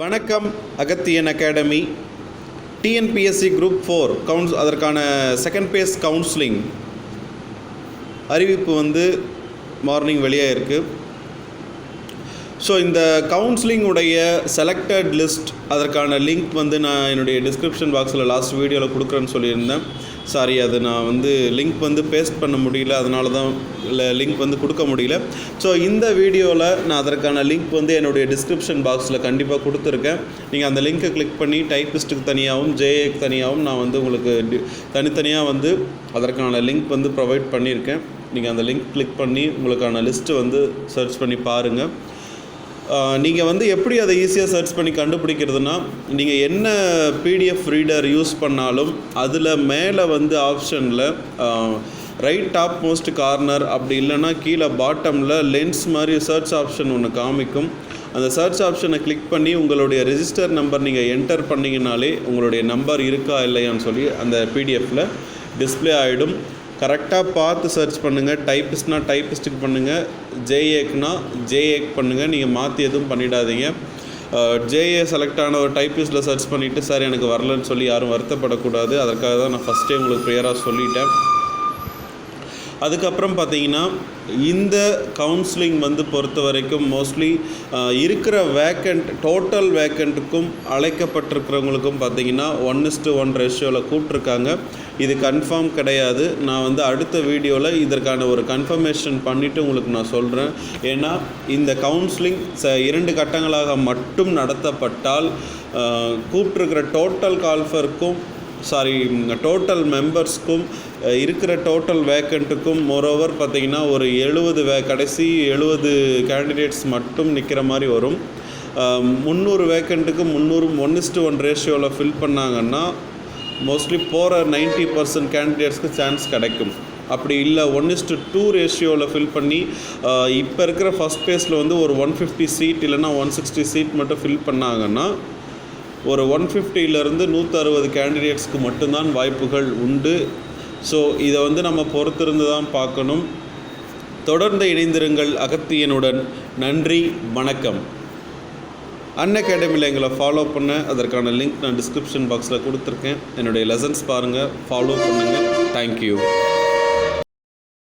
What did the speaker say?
வணக்கம். Agathiyan academy TNPSC group 4 அதற்கான second base counselling அறிவிப்பு மார்னிங் வெளியாக இருக்குது. ஸோ இந்த கவுன்சிலிங்குடைய செலக்டட் லிஸ்ட் அதற்கான லிங்க் நான் என்னுடைய டிஸ்கிரிப்ஷன் பாக்ஸில் லாஸ்ட் வீடியோவில் கொடுக்குறேன்னு சொல்லியிருந்தேன். சாரி, அது நான் லிங்க் பேஸ்ட் பண்ண முடியல, அதனால தான் லிங்க் கொடுக்க முடியல. ஸோ இந்த வீடியோவில் நான் அதற்கான லிங்க் என்னுடைய டிஸ்கிரிப்ஷன் பாக்ஸில் கண்டிப்பாக கொடுத்துருக்கேன். நீங்கள் அந்த லிங்க்கை கிளிக் பண்ணி டைப்பிஸ்ட்டுக்கு தனியாகவும் ஜேஏக்கு தனியாகவும் நான் உங்களுக்கு தனித்தனியாக அதற்கான லிங்க் ப்ரொவைட் பண்ணியிருக்கேன். நீங்கள் அந்த லிங்க் கிளிக் பண்ணி உங்களுக்கான லிஸ்ட்டு சர்ச் பண்ணி பாருங்கள். நீங்கள் எப்படி அதை ஈஸியாக சர்ச் பண்ணி கண்டுபிடிக்கிறதுனா, நீங்கள் என்ன பிடிஎஃப் ரீடர் யூஸ் பண்ணாலும் அதில் மேலே ஆப்ஷனில் ரைட் டாப் மோஸ்ட் கார்னர், அப்படி இல்லைன்னா கீழே பாட்டமில் லென்ஸ் மாதிரி சர்ச் ஆப்ஷன் ஒன்று காமிக்கும். அந்த சர்ச் ஆப்ஷனை கிளிக் பண்ணி உங்களுடைய ரெஜிஸ்டர் நம்பர் நீங்கள் என்டர் பண்ணிங்கனாலே உங்களுடைய நம்பர் இருக்கா இல்லையான்னு சொல்லி அந்த பிடிஎஃப்பில் டிஸ்பிளே ஆகிடும். கரெக்டாக பார்த்து சர்ச் பண்ணுங்கள். டைப்பிஸ்ட்னா டைப்பிஸ்ட்டுக்கு பண்ணுங்கள், ஜேஏக்குனா ஜேஏக்கு பண்ணுங்கள். நீங்கள் மாற்றி எதுவும் பண்ணிடாதீங்க. ஜேஏ செலக்ட் ஆன ஒரு டைப்பிஸ்ட்டில் சர்ச் பண்ணிவிட்டு சார் எனக்கு வரலன்னு சொல்லி யாரும் வருத்தப்படக்கூடாது. அதற்காக தான் நான் ஃபஸ்ட்டே உங்களுக்கு க்ளியராக சொல்லிட்டேன். அதுக்கப்புறம் பார்த்தீங்கன்னா, இந்த கவுன்சிலிங் பொறுத்த வரைக்கும் மோஸ்ட்லி இருக்கிற வேக்கண்ட் டோட்டல் வேக்கண்ட்டுக்கும் அழைக்கப்பட்டிருக்கிறவங்களுக்கும் பார்த்தீங்கன்னா 1:1 ரேஷியோவில் கூப்பிட்ருக்காங்க. இது கன்ஃபார்ம் கிடையாது. நான் அடுத்த வீடியோவில் இதற்கான ஒரு கன்ஃபர்மேஷன் பண்ணிவிட்டு உங்களுக்கு நான் சொல்கிறேன். ஏன்னா இந்த கவுன்சிலிங் 2 கட்டங்களாக மட்டும் நடத்தப்பட்டால் கூப்பிட்ருக்கிற டோட்டல் மெம்பர்ஸ்க்கும் இருக்கிற டோட்டல் வேக்கண்ட்டுக்கும் மோரோவர் பார்த்திங்கன்னா ஒரு 70 கேண்டிடேட்ஸ் மட்டும் நிற்கிற மாதிரி வரும். 300 வேக்கண்ட்டுக்கு 1:1 ரேஷியோவில் ஃபில் பண்ணாங்கன்னா மோஸ்ட்லி போகிற 90% கேண்டிடேட்ஸ்க்கு சான்ஸ் கிடைக்கும். அப்படி இல்லை 1:2 ரேஷியோவில் ஃபில் பண்ணி இப்போ இருக்கிற ஃபஸ்ட் பேஸில் ஒரு 150 சீட் இல்லைன்னா 160 சீட் மட்டும் ஃபில் பண்ணாங்கன்னா ஒரு 150லேருந்து 160 கேண்டிடேட்ஸ்க்கு மட்டும்தான் வாய்ப்புகள் உண்டு. ஸோ இதை நம்ம பொறுத்திருந்து தான் பார்க்கணும். தொடர்ந்து இணைந்திருங்கள் அகத்தியனுடன். நன்றி, வணக்கம். அகாடமியில் எங்களை ஃபாலோ பண்ண அதற்கான லிங்க் நான் டிஸ்கிரிப்ஷன் பாக்ஸில் கொடுத்துருக்கேன். என்னுடைய லெசன்ஸ் பாருங்கள், ஃபாலோ பண்ணுங்கள். தேங்க்யூ.